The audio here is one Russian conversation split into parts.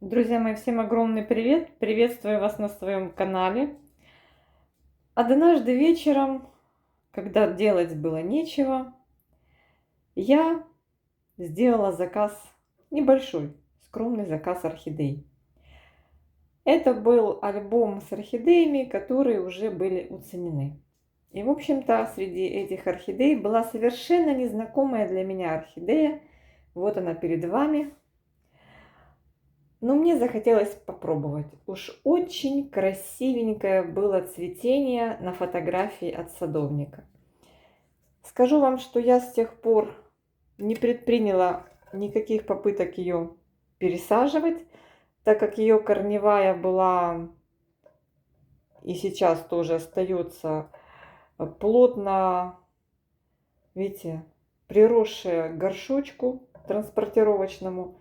Друзья мои, всем огромный привет! Приветствую вас на своем канале. Однажды вечером, когда делать было нечего, я сделала заказ, небольшой, скромный заказ орхидей. Это был альбом с орхидеями, которые уже были уценены. И, в общем-то, среди этих орхидей была совершенно незнакомая для меня орхидея. Вот она перед вами. Но мне захотелось попробовать. Уж очень красивенькое было цветение на фотографии от садовника. Скажу вам, что я с тех пор не предприняла никаких попыток ее пересаживать, так как ее корневая была и сейчас тоже остается плотно, видите, приросшая к горшочку транспортировочному.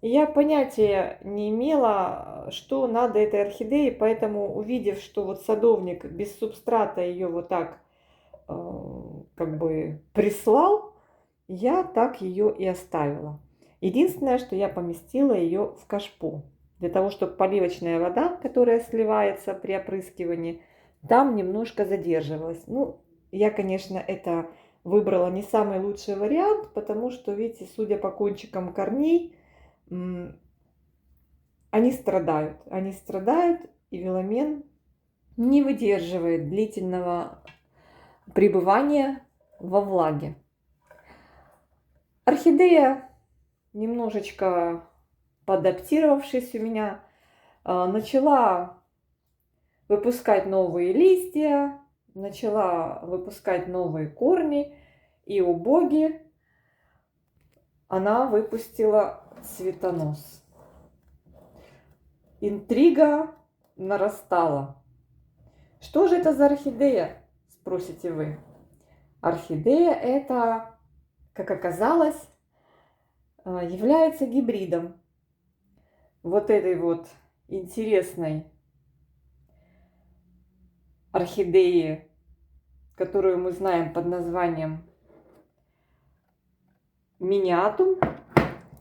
И я понятия не имела, что надо этой орхидее, поэтому, увидев, что вот садовник без субстрата ее вот так как бы прислал, я так ее и оставила. Единственное, что я поместила ее в кашпо, для того, чтобы поливочная вода, которая сливается при опрыскивании, там немножко задерживалась. Ну, я, конечно, это выбрала не самый лучший вариант, потому что, видите, судя по кончикам корней, они страдают, и веломен не выдерживает длительного пребывания во влаге. Орхидея, немножечко поадаптировавшись у меня, начала выпускать новые листья, начала выпускать новые корни, и у боги она выпустила цветонос. Интрига нарастала. Что же это за орхидея, спросите вы? Орхидея это, как оказалось, является гибридом вот этой вот интересной орхидеи, которую мы знаем под названием миниатум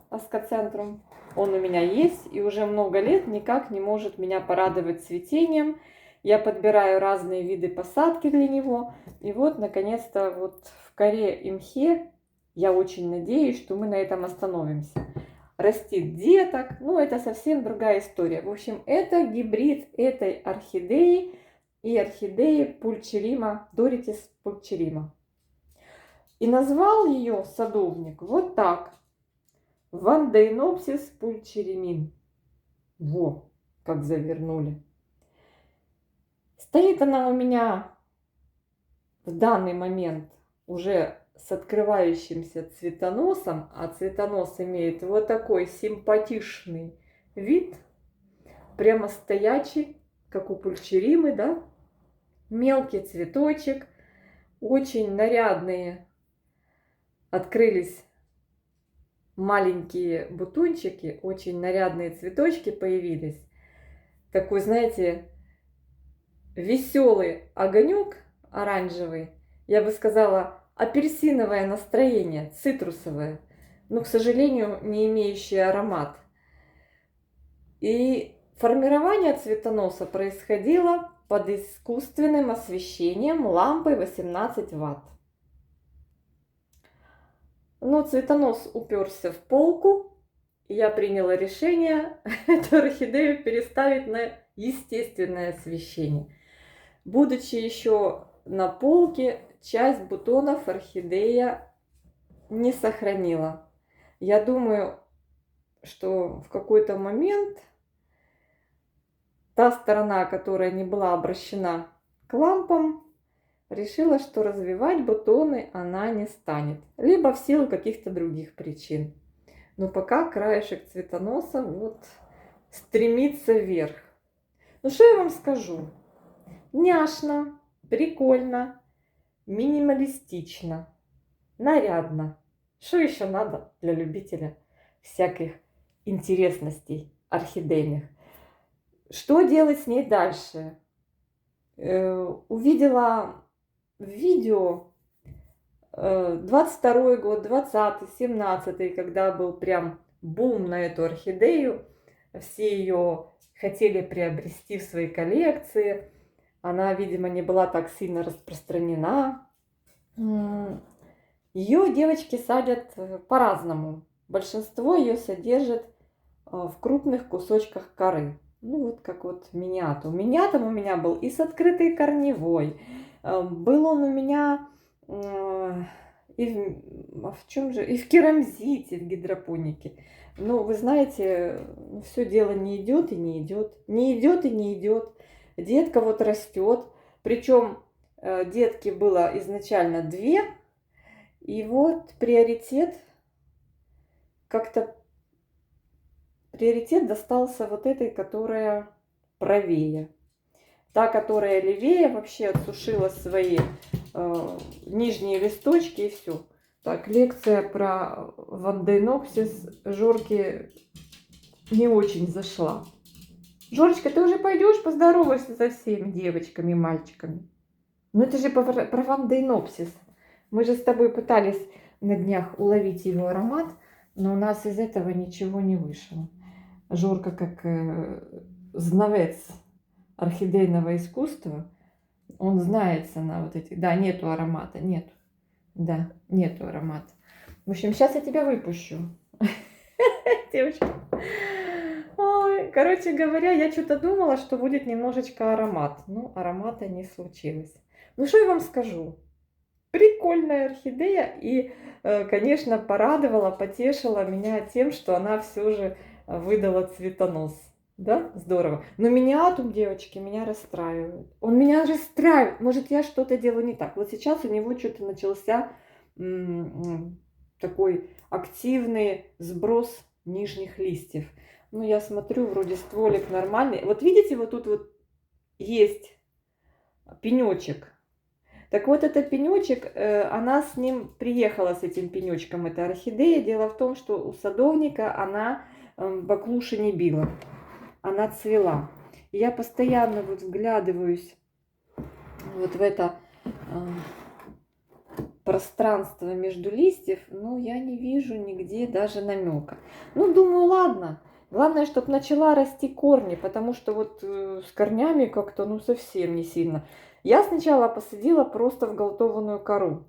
аскоцентрум. Он у меня есть и уже много лет никак не может меня порадовать цветением. Я подбираю разные виды посадки для него. И вот, наконец-то, вот в коре и мхе я очень надеюсь, что мы на этом остановимся. Растит деток, ну это совсем другая история. В общем, это гибрид этой орхидеи и орхидеи пульчерима, Доритис пульчерима. И назвал ее садовник вот так. Вандейнопсис пульчеримин. Во, как завернули. Стоит она у меня в данный момент уже с открывающимся цветоносом, а цветонос имеет вот такой симпатичный вид, прямо стоячий, как у пульчеримы, да? Мелкий цветочек, очень нарядные открылись маленькие бутончики, очень нарядные цветочки появились. Такой, знаете, веселый огонек оранжевый, я бы сказала, апельсиновое настроение, цитрусовое, но, к сожалению, не имеющее аромат. И формирование цветоноса происходило под искусственным освещением лампой 18 Вт. Но цветонос уперся в полку, и я приняла решение эту орхидею переставить на естественное освещение. Будучи еще на полке, часть бутонов орхидея не сохранила. Я думаю, что в какой-то момент та сторона, которая не была обращена к лампам, решила, что развивать бутоны она не станет. Либо в силу каких-то других причин. Но пока краешек цветоноса вот стремится вверх. Ну что я вам скажу? Няшно, прикольно, минималистично, нарядно. Что еще надо для любителя всяких интересностей орхидейных? Что делать с ней дальше? Увидела в видео 22 год, 20-й, 17-й, когда был прям бум на эту орхидею. все ее хотели приобрести в свои коллекции. Она, видимо, не была так сильно распространена. Ее девочки садят по-разному. Большинство ее содержит в крупных кусочках коры. Ну вот как вот миньят. У меня был и с открытой корневой. Был он у меня в чем же? И в керамзите, в гидропонике. Ну, вы знаете, все дело не идет и не идет. Не идет и не идет. Детка вот растет. Причем детки было изначально 2. И вот приоритет достался вот этой, которая правее. Та, которая левее, вообще отсушила свои нижние листочки и все. Так, лекция про ванденопсис Жорке не очень зашла. Жорочка, ты уже пойдешь поздороваешься со всеми девочками и мальчиками? Ну это же про ванденопсис. Мы же с тобой пытались на днях уловить его аромат, но у нас из этого ничего не вышло. Жорка, как знавец орхидейного искусства, он знается на вот эти... Да, нету аромата, нету. Да, нету аромата. В общем, сейчас я тебя выпущу. Девочка. Ой, короче говоря, я что-то думала, что будет немножечко аромат. Но аромата не случилось. Ну, что я вам скажу? Прикольная орхидея. И, конечно, порадовала, потешила меня тем, что она все же выдала цветонос. Да, здорово. Но миниатум, девочки, меня расстраивает. Он меня расстраивает. Может, я что-то делаю не так. Вот сейчас у него что-то начался такой активный сброс нижних листьев. Ну, я смотрю, вроде стволик нормальный. Вот видите, вот тут вот есть пенечек. Так вот, этот пенечек, она с ним приехала, с этим пенечком, это орхидея. Дело в том, что у садовника она баклуши не била. Она цвела. И я постоянно вот вглядываюсь вот в это пространство между листьев, но я не вижу нигде даже намека. Ну, думаю, ладно. Главное, чтобы начала расти корни, потому что вот с корнями как-то, ну, совсем не сильно. Я сначала посадила просто в голтованную кору.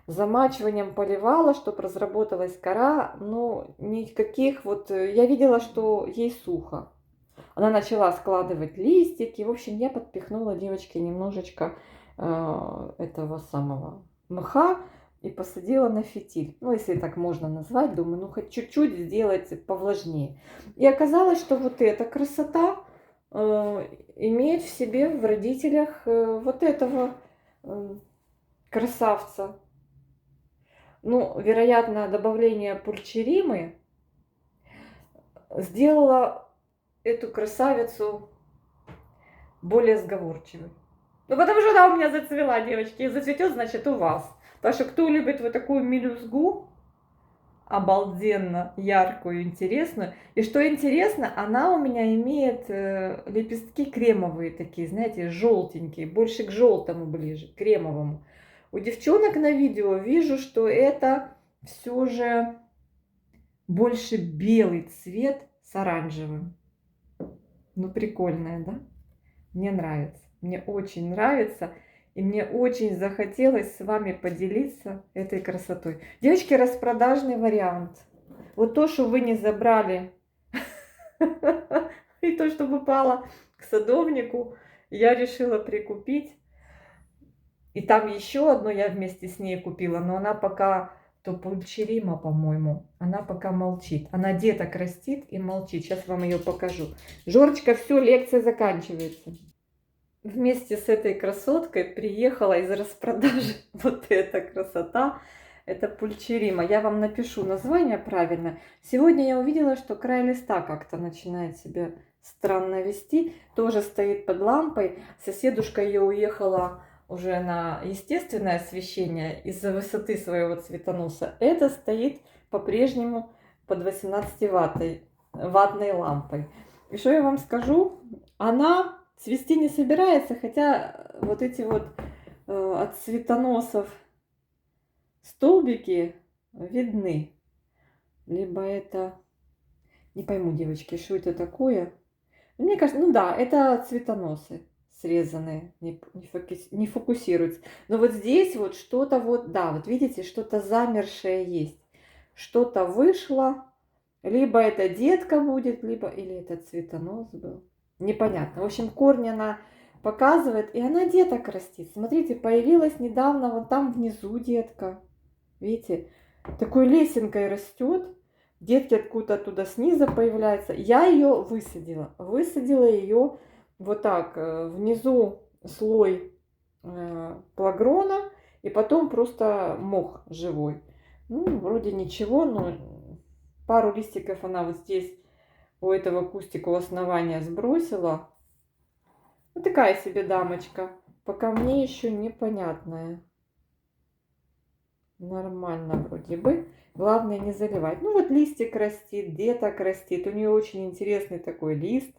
Замачиванием поливала, чтобы разработалась кора, но никаких вот... Я видела, что ей сухо. Она начала складывать листики. В общем, я подпихнула девочке немножечко этого самого мха и посадила на фитиль. Ну, если так можно назвать, думаю, ну, хоть чуть-чуть сделать повлажнее. И оказалось, что вот эта красота имеет в себе, в родителях вот этого красавца. Ну, вероятно, добавление пульчеримы сделало эту красавицу более сговорчивой. Ну, потому что она у меня зацвела, девочки. И зацветет, значит, у вас. Так что, кто любит вот такую мелюзгу, обалденно яркую, интересную. И что интересно, она у меня имеет лепестки кремовые такие, знаете, желтенькие. Больше к желтому ближе, к кремовому. У девчонок на видео вижу, что это все же больше белый цвет с оранжевым. Ну, прикольная, да? Мне нравится. Мне очень нравится. И мне очень захотелось с вами поделиться этой красотой. Девочки, распродажный вариант. Вот то, что вы не забрали, и то, что попало к садовнику, я решила прикупить. И там еще одно я вместе с ней купила, но она пока, то пульчерима, по-моему, она пока молчит. Она деток растит и молчит. Сейчас вам ее покажу. Жорочка, все, лекция заканчивается. Вместе с этой красоткой приехала из распродажи вот эта красота. Это пульчерима. Я вам напишу название правильно. Сегодня я увидела, что край листа как-то начинает себя странно вести. Тоже стоит под лампой. Соседушка ее уехала уже на естественное освещение из-за высоты своего цветоноса. Это стоит по-прежнему под 18-ваттной лампой. И что я вам скажу? Она цвести не собирается, хотя вот эти вот от цветоносов столбики видны. Либо это Не пойму, девочки, что это такое. Мне кажется, ну да, это цветоносы срезанные, не фокусируются. Но вот здесь вот что-то вот, да, вот видите, что-то замершее есть. Что-то вышло, либо это детка будет, либо, или это цветонос был. Непонятно. В общем, корни она показывает, и она деток растит. Смотрите, появилась недавно вот там внизу детка. Видите, такой лесенкой растет. Детки откуда-то оттуда снизу появляются. Я ее высадила. Высадила ее вот так. Внизу слой плагрона. И потом просто мох живой. Ну, вроде ничего, но пару листиков она вот здесь у этого кустика у основания сбросила. Вот такая себе дамочка. Пока мне еще непонятная. Нормально вроде бы. Главное не заливать. Ну вот листик растит, деток растит. У нее очень интересный такой лист.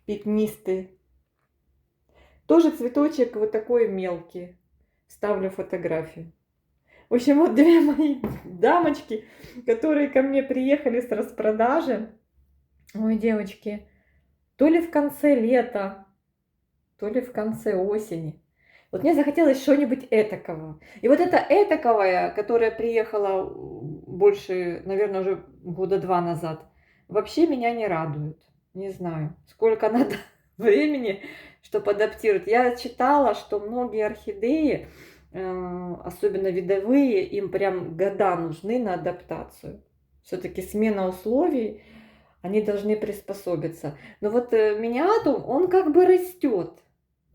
Пятнистый. Тоже цветочек вот такой мелкий. Ставлю фотографию. В общем, вот две мои дамочки, которые ко мне приехали с распродажи. Ой, девочки, то ли в конце лета, то ли в конце осени. Вот мне захотелось что-нибудь этакого. И вот эта этаковая, которая приехала больше, наверное, уже года 2 назад, вообще меня не радует. Не знаю, сколько надо времени, чтобы адаптировать. Я читала, что многие орхидеи, особенно видовые, им прям года нужны на адаптацию. Все-таки смена условий, они должны приспособиться. Но вот миниатум, он как бы растет.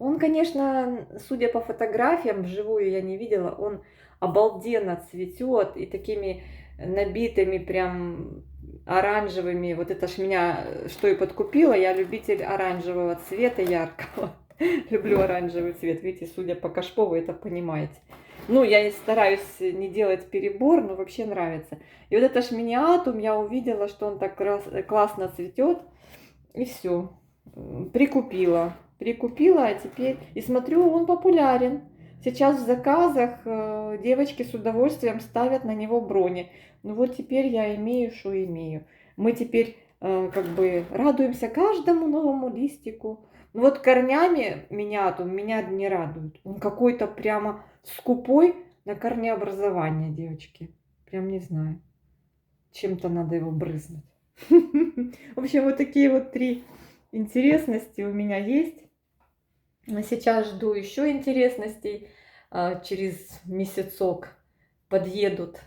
Он, конечно, судя по фотографиям, вживую я не видела, он обалденно цветет и такими набитыми прям оранжевыми. Вот это ж меня что и подкупило. Я любитель оранжевого цвета яркого. Люблю оранжевый цвет. Видите, судя по кашпо, вы это понимаете. Ну, я стараюсь не делать перебор, но вообще нравится. И вот это ж миниатум, я увидела, что он так классно цветет. И все. Прикупила. Прикупила, а теперь... И смотрю, он популярен. Сейчас в заказах девочки с удовольствием ставят на него брони. Ну вот теперь я имею, что имею. Мы теперь как бы радуемся каждому новому листику. Ну вот корнями миниатум меня не радует. Он какой-то прямо скупой на корнеобразование, девочки. Прям не знаю. Чем-то надо его брызнуть. В общем, вот такие вот 3 интересности у меня есть. Сейчас жду еще интересностей. Через месяцок подъедут.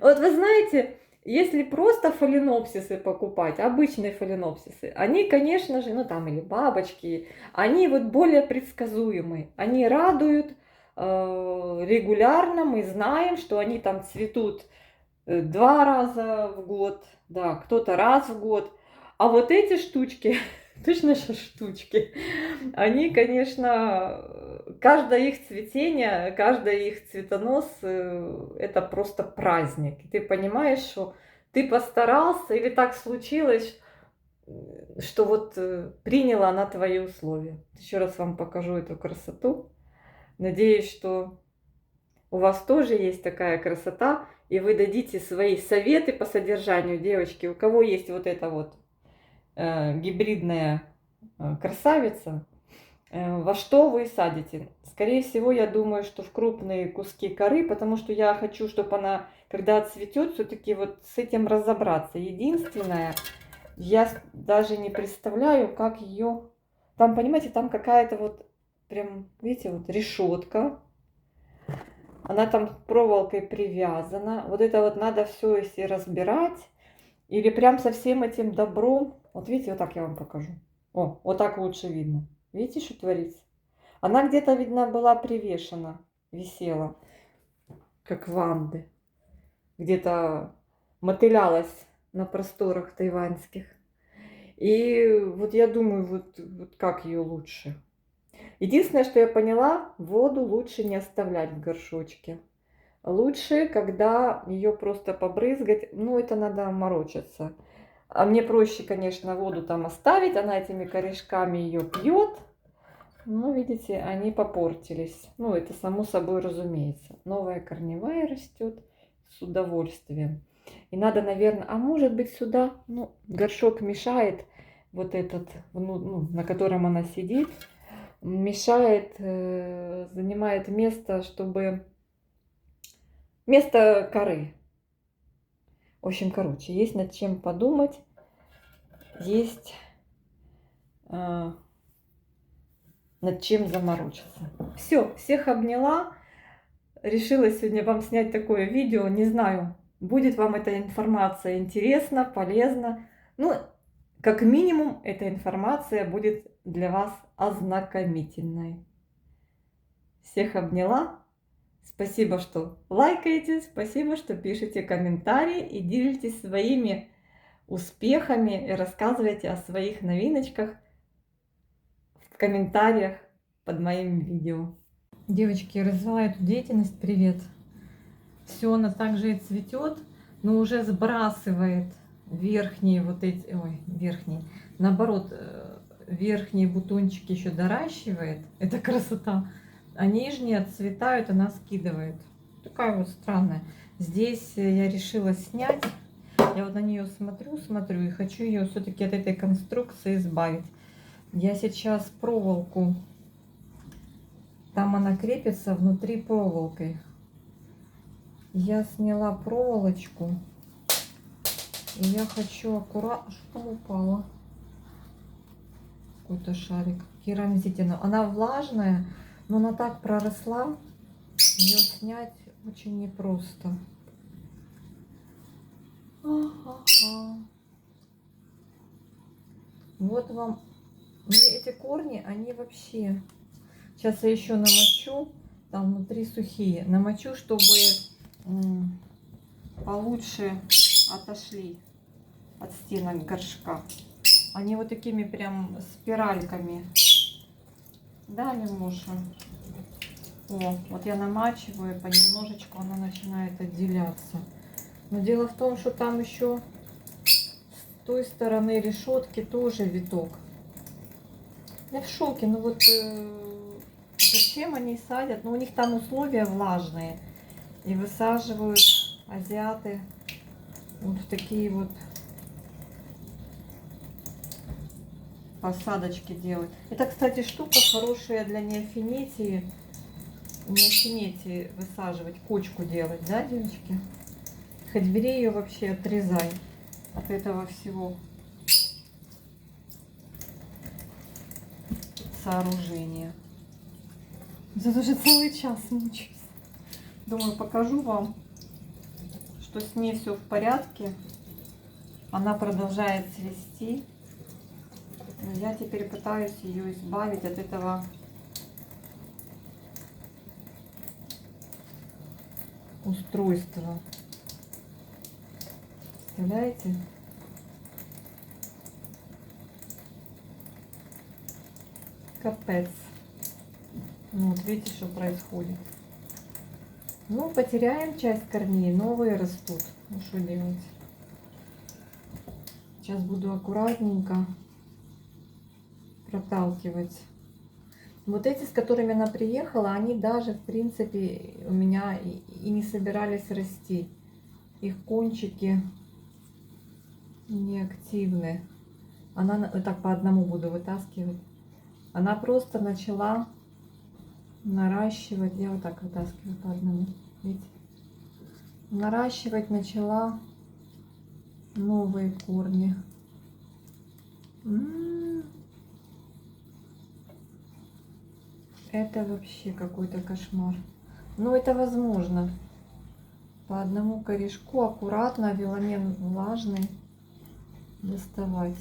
Вот вы знаете, если просто фаленопсисы покупать, обычные фаленопсисы, они, конечно же, ну там или бабочки, они вот более предсказуемые. Они радуют регулярно. Мы знаем, что они там цветут 2 раза в год, да, кто-то раз в год. А вот эти штучки, точно же штучки, они, конечно, каждое их цветение, каждый их цветонос, это просто праздник. Ты понимаешь, что ты постарался или так случилось, что вот приняла она твои условия. Еще раз вам покажу эту красоту. Надеюсь, что у вас тоже есть такая красота, и вы дадите свои советы по содержанию, девочки. У кого есть вот эта вот гибридная красавица, во что вы садите? Скорее всего, я думаю, что в крупные куски коры, потому что я хочу, чтобы она, когда цветет, все-таки вот с этим разобраться. Единственное, я даже не представляю, как ее... Там, понимаете, там какая-то вот прям, видите, вот решетка. Она там проволокой привязана. Вот это вот надо все если разбирать. Или прям со всем этим добром. Вот видите, вот так я вам покажу. О, вот так лучше видно. Видите, что творится? Она где-то, видно, была привешена, висела, как ванды. Где-то мотылялась на просторах тайваньских. И вот я думаю, вот как ее лучше. Единственное, что я поняла, воду лучше не оставлять в горшочке. Лучше, когда ее просто побрызгать, ну это надо морочиться. А мне проще, конечно, воду там оставить, она этими корешками ее пьет. Ну, видите, они попортились. Ну, это само собой разумеется. Новая корневая растет с удовольствием. И надо, наверное, а может быть сюда, ну, горшок мешает, вот этот, ну, на котором она сидит, мешает, занимает место, чтобы место коры. В общем, короче, есть над чем подумать, есть над чем заморочиться. Все, всех обняла. Решила сегодня вам снять такое видео. Не знаю, будет вам эта информация интересна, полезна. Ну, как минимум, эта информация будет для вас ознакомительной. Всех обняла. Спасибо, что лайкаете, спасибо, что пишете комментарии и делитесь своими успехами и рассказываете о своих новиночках в комментариях под моим видео. Девочки, развиваю эту деятельность. Привет. Все, она также и цветет, но уже сбрасывает верхние вот эти, ой, верхние, наоборот, верхние бутончики еще доращивает. Это красота. А нижние отцветают, она скидывает. Такая вот странная. Здесь я решила снять. Я вот на нее смотрю и хочу ее все-таки от этой конструкции избавить. Я сейчас проволоку, там она крепится внутри проволокой. Я сняла проволочку. И я хочу аккуратно... Что там упало? Какой-то шарик. Керамзитина. Она влажная, но она так проросла. Ее снять очень непросто. Ага. Вот вам. Ну, эти корни, они вообще... Сейчас я еще намочу. Там внутри сухие. Намочу, чтобы получше отошли от стенок горшка. Они вот такими прям спиральками. Да, Лемуша? О, вот я намачиваю, понемножечку она начинает отделяться. Но дело в том, что там еще с той стороны решетки тоже виток. Я в шоке, ну вот зачем они садят? Ну у них там условия влажные. И высаживают азиаты вот в такие вот посадочки делают. Это, кстати, штука хорошая для неофинитии. Неофинитии высаживать, кочку делать, да, девочки? Хоть бери ее вообще, отрезай от этого всего сооружения. Тут уже целый час мучаюсь. Думаю, покажу вам, что с ней все в порядке. Она продолжает цвести. Но я теперь пытаюсь ее избавить от этого устройства. Представляете? Капец. Ну, вот видите, что происходит. Ну, потеряем часть корней, новые растут. Ну, что делать? Сейчас буду аккуратненько проталкивать. Вот эти, с которыми она приехала, они даже, в принципе, у меня и не собирались расти. Их кончики неактивны. Она, так по одному буду вытаскивать. Она просто начала наращивать, я вот так вытаскиваю по одному, видите? Наращивать начала новые корни. Это вообще какой-то кошмар. Но это возможно. По одному корешку аккуратно, виламен влажный, доставать.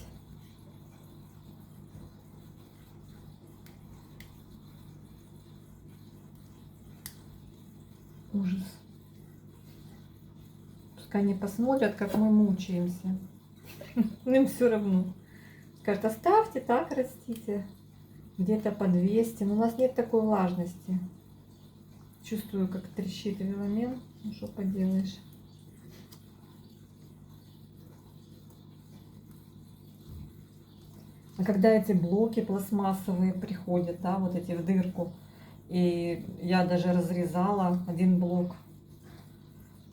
Ужас. Пускай они посмотрят, как мы мучаемся. Им все равно. Скажут, оставьте, так растите. Где-то по 200. Но у нас нет такой влажности. Чувствую, как трещит виламен. Ну, что поделаешь. А когда эти блоки пластмассовые приходят, да, вот эти в дырку, и я даже разрезала один блок,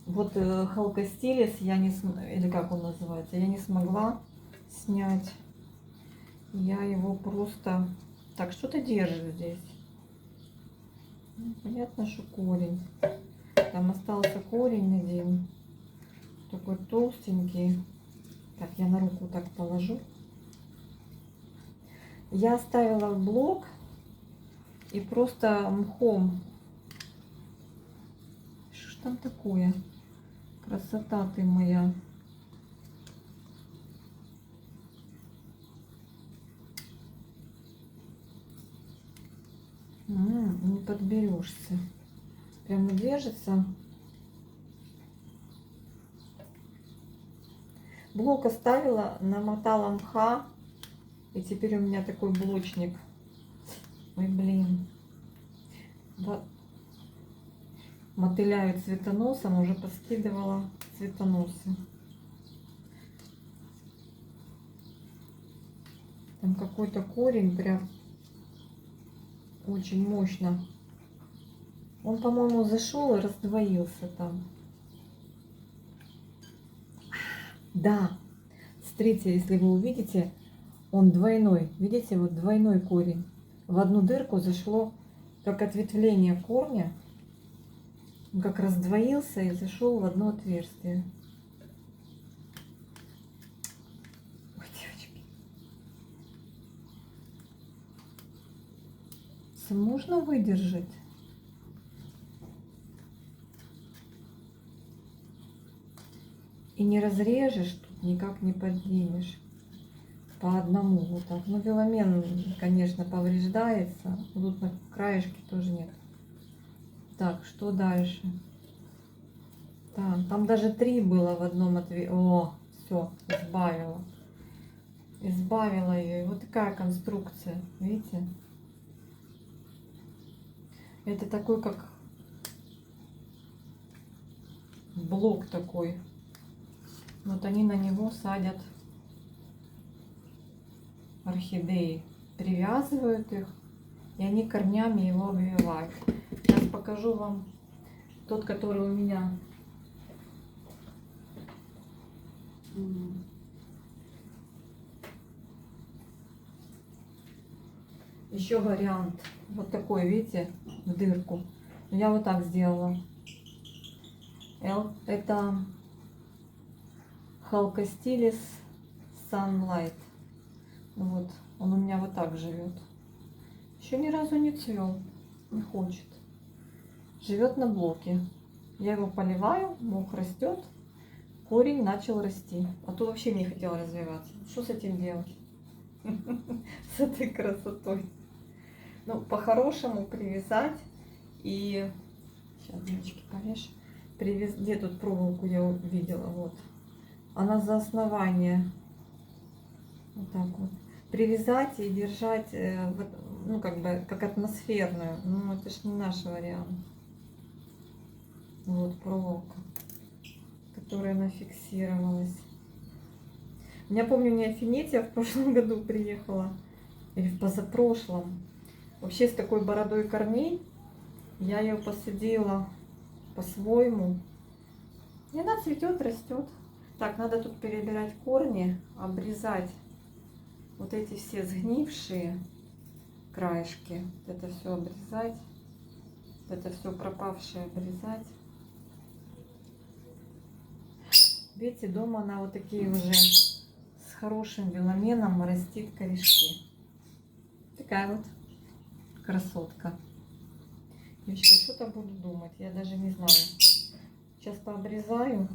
Вот халкостилис я не или как он называется, я не смогла снять. Я его просто... Так, что-то держит здесь. Ну, понятно, что корень. Там остался корень один. Такой толстенький. Так, я на руку так положу. Я оставила в блок и просто мхом. Что ж там такое? Красота ты моя. Не подберешься. Прямо держится. Блок оставила, намотала мха. И теперь у меня такой блочник. Ой, блин. Вот. Мотыляю цветоносом, уже поскидывала цветоносы. Там какой-то корень прям очень мощно. Он, по-моему, зашел и раздвоился там. Да, смотрите, если вы увидите, он двойной. Видите, вот двойной корень. В одну дырку зашло как ответвление корня. Он как раздвоился и зашел в одно отверстие. Ой, девочки. Можно выдержать? И не разрежешь, тут никак не поднимешь. По одному вот так. Ну, веломен, конечно, повреждается. Тут на краешке тоже нет. Так, что дальше? Там даже 3 было в одном ответе. О, все, избавила. Избавила ее. И вот такая конструкция. Видите? Это такой, как блок такой. Вот они на него садят орхидеи. Привязывают их. И они корнями его обвивают. Сейчас покажу вам тот, который у меня. Еще вариант. Вот такой, видите, в дырку. Я вот так сделала. Это халкостилис Sunlight. Вот. Он у меня вот так живет. Еще ни разу не цвел. Не хочет. Живет на блоке. Я его поливаю, мох растет. Корень начал расти. А то вообще не хотел развиваться. Что с этим делать? С этой красотой. Ну, по-хорошему привязать и... Сейчас, девочки, повешь. Где тут проволоку я увидела? Вот. Она за основание. Вот так вот. Привязать и держать, ну, как бы, как атмосферную. Ну, это ж не наш вариант. Вот проволока, которая она фиксировалась. Я помню, мне Афинетия в прошлом году приехала. Или в позапрошлом. Вообще с такой бородой корней. Я ее посадила по-своему. И она цветет, растет. Так, надо тут перебирать корни, обрезать вот эти все сгнившие краешки. Вот это все обрезать. Вот это все пропавшее обрезать. Видите, дома она вот такие уже с хорошим веломеном растит корешки. Такая вот красотка. Девочки, что-то буду думать, я даже не знаю. Сейчас пообрезаю.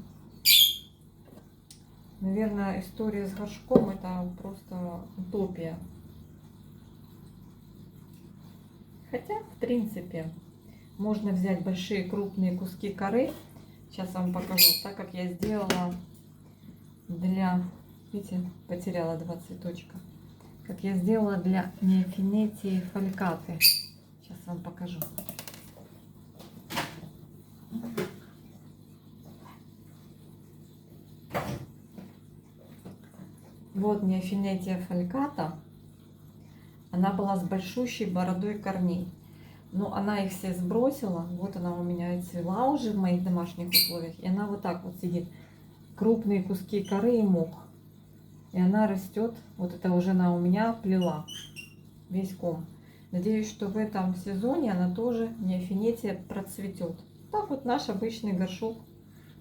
Наверное, история с горшком это просто утопия. Хотя, в принципе, можно взять большие крупные куски коры. Сейчас вам покажу, так как я сделала для... Видите, потеряла 2 цветочка. Как я сделала для неофинетии фалькаты. Сейчас вам покажу. Вот неофинетия фальката. Она была с большущей бородой корней. Но она их все сбросила. Вот она у меня цвела уже в моих домашних условиях. И она вот так вот сидит. Крупные куски коры и мох. И она растет. Вот это уже она у меня плела весь ком. Надеюсь, что в этом сезоне она тоже, неофинетия, процветет. Так вот наш обычный горшок.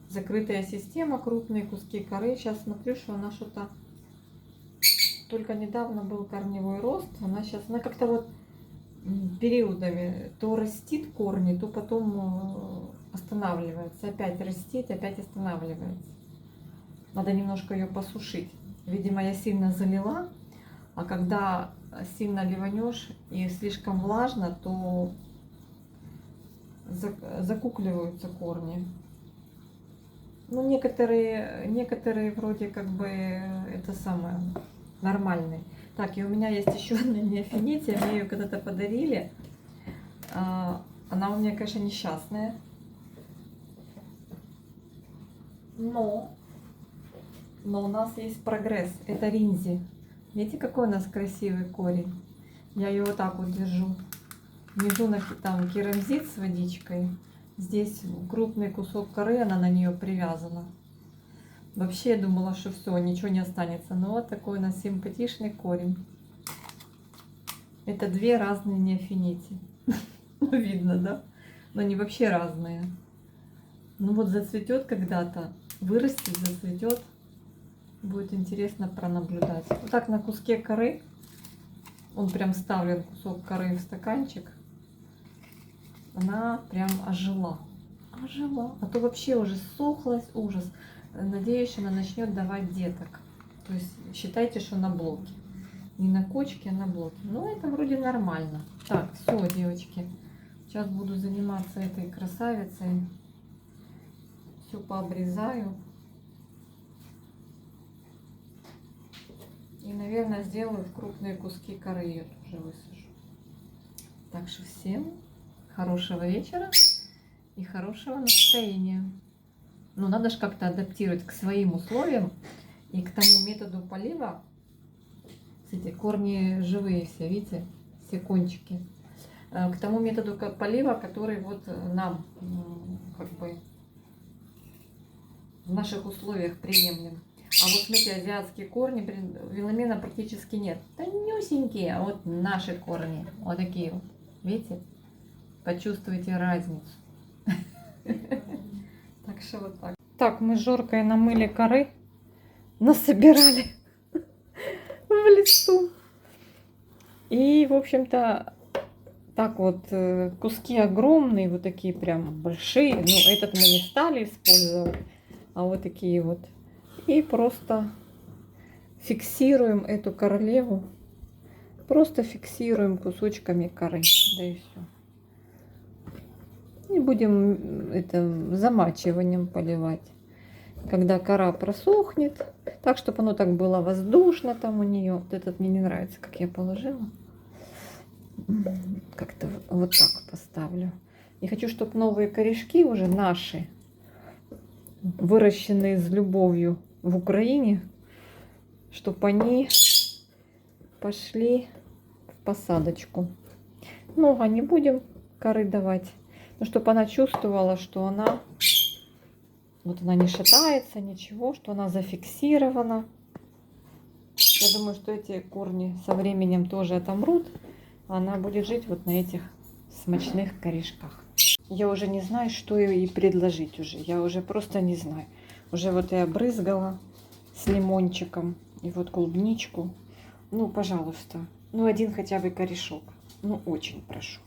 Закрытая система, крупные куски коры. Сейчас смотрю, что она что-то... Только недавно был корневой рост. Она сейчас, она как-то вот периодами то растит корни, то потом останавливается. Опять растит, опять останавливается. Надо немножко ее посушить. Видимо, я сильно залила. А когда сильно ливанешь и слишком влажно, то закукливаются корни. Ну, некоторые вроде как бы это самое нормальные. Так, и у меня есть еще одна неофинития. Мне ее когда-то подарили. Она у меня, конечно, несчастная. Но у нас есть прогресс. Это ринзи. Видите, какой у нас красивый корень? Я ее вот так вот держу. Внизу там керамзит с водичкой. Здесь крупный кусок коры, она на нее привязана. Вообще я думала, что все, ничего не останется. Но вот такой у нас симпатичный корень. Это две разные неофинити. Видно, да? Но они вообще разные. Ну вот зацветет когда-то, вырастет, зацветет. Будет интересно пронаблюдать. Вот так на куске коры. Он прям вставлен, кусок коры в стаканчик. Она прям ожила. Ожила. А то вообще уже сохлась, ужас. Надеюсь, что она начнет давать деток. То есть считайте, что на блоке. Не на кочке, а на блоке. Ну, это вроде нормально. Так, все, девочки. Сейчас буду заниматься этой красавицей. Все пообрезаю. И, наверное, сделаю в крупные куски коры. Ее тоже высажу. Так что всем хорошего вечера и хорошего настроения. Ну, надо же как-то адаптировать к своим условиям и к тому методу полива. Смотрите, корни живые все, видите, все кончики. К тому методу полива, который вот нам как бы в наших условиях приемлем. А вот смотрите, азиатские корни, веломена практически нет. Тонюсенькие, а вот наши корни, вот такие вот. Видите? Почувствуйте разницу. Так что вот так. Так, мы с Жоркой намыли коры, насобирали в лесу. И, в общем-то, так вот, куски огромные, вот такие прям большие. Ну, этот мы не стали использовать, а вот такие вот. И просто фиксируем эту королеву. Просто фиксируем кусочками коры. Да и все. И будем это замачиванием поливать. Когда кора просохнет, так, чтобы оно так было воздушно там у нее. Вот этот мне не нравится, как я положила. Как-то вот так поставлю. И хочу, чтобы новые корешки уже наши, выращенные с любовью в Украине, чтобы они пошли в посадочку. Много не будем коры давать, но чтобы она чувствовала, что она вот она не шатается, ничего, что она зафиксирована. Я думаю, что эти корни со временем тоже отомрут. Она будет жить вот на этих смачных корешках. Я уже не знаю, что ей предложить уже. Я уже просто не знаю. Уже вот я брызгала с лимончиком. И вот клубничку. Ну, пожалуйста. Ну, один хотя бы корешок. Ну, очень прошу.